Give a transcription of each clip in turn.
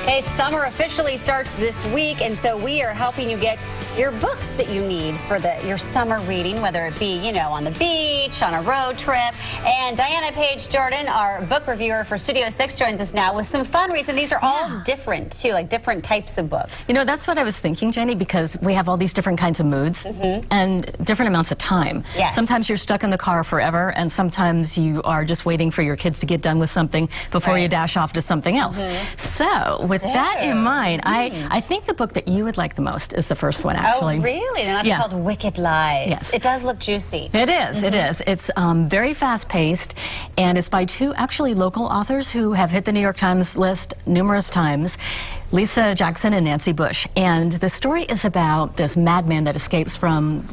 Okay, summer officially starts this week, and so we are helping you get your books that you need for your summer reading, whether it be, you know, on the beach, on a road trip. And Diana Page Jordan, our book reviewer for Studio 6, joins us now with some fun reads, and these are all different, too, like different types of books. You know, that's what I was thinking, Jenny, because we have all these different kinds of moods and different amounts of time. Yes. Sometimes you're stuck in the car forever, and sometimes you are just waiting for your kids to get done with something before you dash off to something else. So, with that in mind, I think the book that you would like the most is the first one, actually. Oh, really? And that's called Wicked Lies. Yes. It does look juicy. It is, it is. It's very fast-paced, and it's by two actually local authors who have hit the New York Times list numerous times, Lisa Jackson and Nancy Bush. And the story is about this madman that escapes from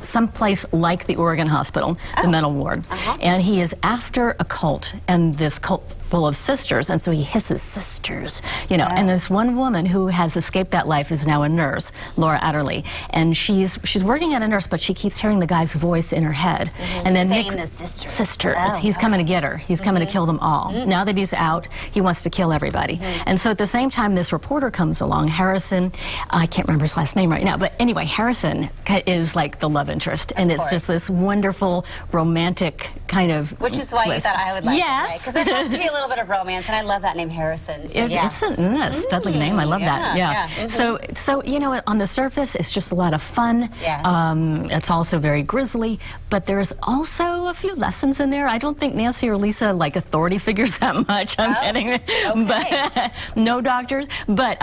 someplace like the Oregon Hospital, the mental ward. And he is after a cult, and this cult full of sisters, and so he hisses sisters, you know. And this one woman who has escaped that life is now a nurse, Laura Adderley, and she's working as a nurse, but she keeps hearing the guy's voice in her head. And then saying the sisters. Oh, he's coming to get her. He's coming to kill them all. Now that he's out, he wants to kill everybody. And so at the same time, this reporter comes along, Harrison. I can't remember his last name right now, but anyway, Harrison is like the love interest, and it's just this wonderful romantic kind of Which is why you thought I would like it, because there has to be a little bit of romance, and I love that name, Harrison. So, it's a studly name. I love that. So you know, on the surface, it's just a lot of fun. It's also very grisly, but there's also a few lessons in there. I don't think Nancy or Lisa like authority figures that much. I'm kidding. But no doctors. But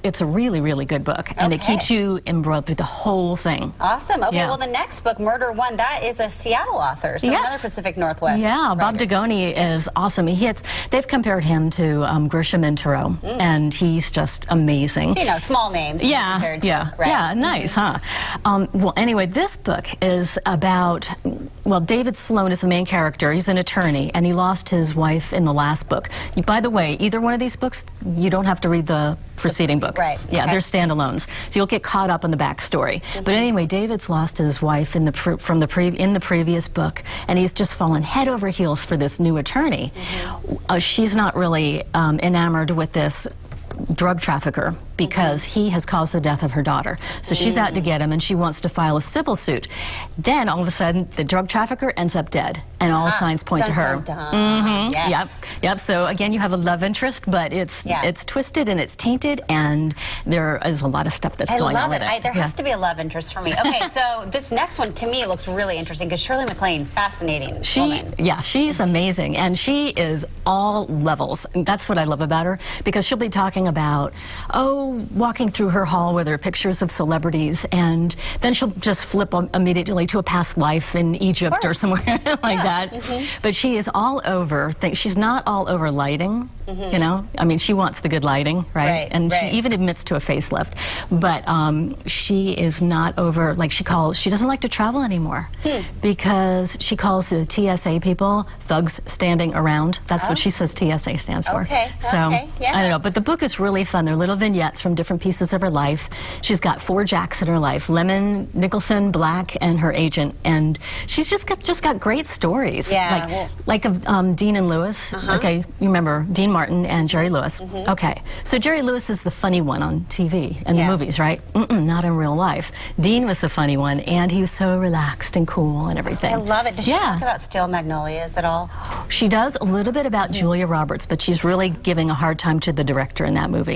it's a really, really good book, and it keeps you embroiled through the whole thing. Awesome. Okay, well, the next book, Murder One, that is a Seattle author, so another Pacific Northwest. Bob Degoni is awesome. They've compared him to Grisham and Thoreau, and he's just amazing. So, you know, small names. Nice, huh? Well, anyway, this book is about, well, David Sloan is the main character. He's an attorney, and he lost his wife in the last book. By the way, either one of these books, you don't have to read the preceding book. They're standalones, so you'll get caught up in the backstory. But anyway, David's lost his wife in the previous book, and he's just fallen head over heels for this new attorney. She's not really enamored with this drug trafficker because he has caused the death of her daughter. So she's out to get him, and she wants to file a civil suit. Then all of a sudden, the drug trafficker ends up dead, and all signs point to her. Yep. So again, you have a love interest, but it's twisted and it's tainted, and there is a lot of stuff that's going on with it. There has to be a love interest for me. Okay, so this next one to me looks really interesting because Shirley MacLaine, fascinating woman. Yeah, she's amazing, and she is all levels. And that's what I love about her, because she'll be talking about, walking through her hall where there are pictures of celebrities, and then she'll just flip immediately to a past life in Egypt or somewhere like that. But she is all over things. She's not all over lighting, you know? I mean, she wants the good lighting, right? And she even admits to a facelift. But she is not over, like she doesn't like to travel anymore because she calls the TSA people thugs standing around. That's what she says TSA stands for. So, I don't know, but the book is really fun. They're little vignettes from different pieces of her life. She's got 4 Jacks in her life: Lemon, Nicholson, Black, and her agent. And she's just got great stories. Like of Dean and Lewis. Okay, you remember Dean Martin and Jerry Lewis. Okay, so Jerry Lewis is the funny one on TV and the movies, right? Not in real life. Dean was the funny one, and he was so relaxed and cool and everything. I love it. Does she talk about Steel Magnolias at all? She does a little bit about Julia Roberts, but she's really giving a hard time to the director in that movie.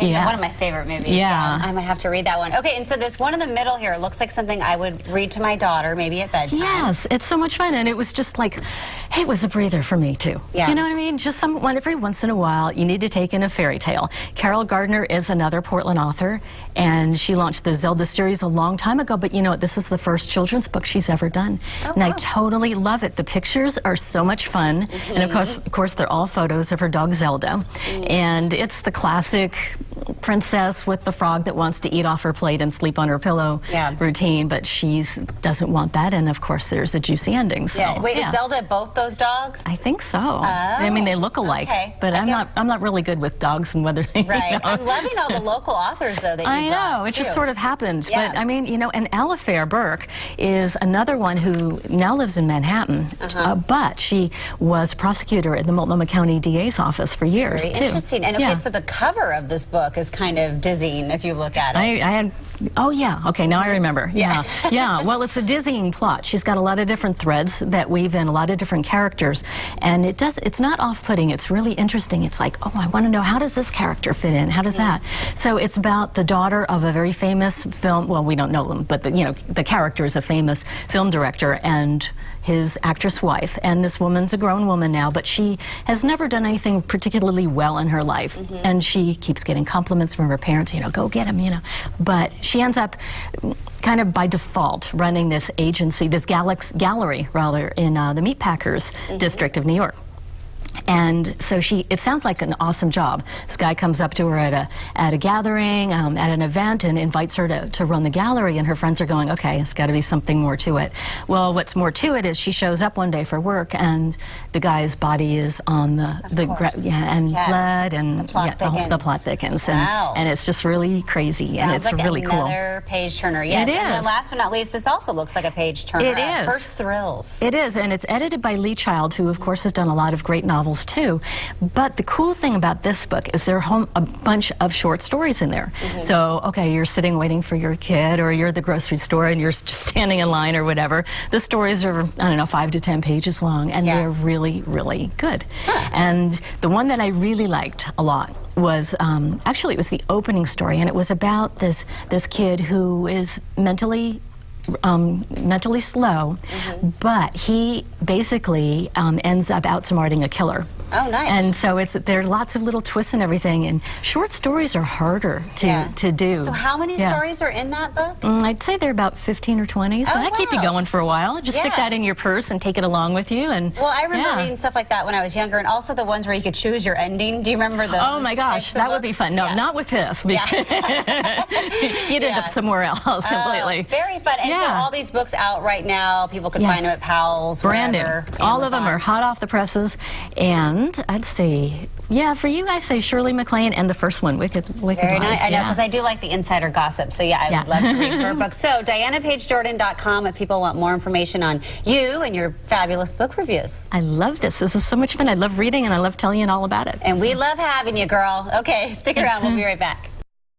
One of my favorite movies. I might have to read that one. Okay, and so this one in the middle here looks like something I would read to my daughter, maybe at bedtime. Yes, it's so much fun, and it was just like, it was a breather for me too. You know what I mean? Just every once in a while, you need to take in a fairy tale. Carol Gardner is another Portland author, and she launched the Zelda series a long time ago, but you know what? This is the first children's book she's ever done. And I totally love it. The pictures are so much fun, and of course, they're all photos of her dog Zelda. And it's the classic princess with the frog that wants to eat off her plate and sleep on her pillow routine, but she doesn't want that, and of course there's a juicy ending. So, Wait, is Zelda both those dogs? I think so. I mean, they look alike, but I'm not really good with dogs and whether they, right. I'm loving all the local authors, though, that you brought, it too. just sort of happened. But I mean, you know, and Alifair Burke is another one who now lives in Manhattan, but she was prosecutor at the Multnomah County DA's office for years, Very too. interesting. And okay, so the cover of this book is kind of dizzying if you look at it. Oh, yeah. Okay, now I remember. Yeah. Well, it's a dizzying plot. She's got a lot of different threads that weave in, a lot of different characters. And it's not off-putting. It's really interesting. It's like, oh, I want to know, how does this character fit in? How does that? So it's about the daughter of a very famous film, well, we don't know them, but the character is a famous film director and his actress wife. And this woman's a grown woman now, but she has never done anything particularly well in her life. And she keeps getting compliments from her parents, go get him, But she ends up kind of by default running this agency, this gallery rather, in the Meatpackers district of New York. And so it sounds like an awesome job. This guy comes up to her at a gathering, at an event, and invites her to run the gallery, and her friends are going, okay, it's got to be something more to it. Well, what's more to it is she shows up one day for work, and the guy's body is on blood and the plot thickens. And it's just really crazy. Sounds and it's like really cool. Another page turner. Yes. It is. And then last but not least, this also looks like a page turner. It is. First Thrills. It is, and it's edited by Lee Child, who of course has done a lot of great novels too. But the cool thing about this book is there are a bunch of short stories in there. So, okay, you're sitting waiting for your kid, or you're at the grocery store and you're just standing in line or whatever. The stories are, I don't know, 5 to 10 pages long, and they're really, really good. And the one that I really liked a lot was, actually it was the opening story, and it was about this kid who is mentally slow, but he basically ends up outsmarting a killer. Oh, nice. And so there's lots of little twists and everything, and short stories are harder to do. So how many stories are in that book? I'd say they're about 15 or 20, so that keep you going for a while. Just stick that in your purse and take it along with you. And well, I remember reading stuff like that when I was younger, and also the ones where you could choose your ending. Do you remember those? Oh my gosh, that would be fun. No, not with this. Because you'd end up somewhere else completely. Very fun. And so all these books out right now, people can find them at Powell's, brand wherever, new. All of them are hot off the presses. And I'd say, for you, I say Shirley MacLaine and the first one, Wicked Very nice. I know, because I do like the insider gossip. So I would love to read her book. So DianaPageJordan.com if people want more information on you and your fabulous book reviews. I love this. This is so much fun. I love reading, and I love telling you all about it. And we love having you, girl. Okay, stick around. We'll be right back.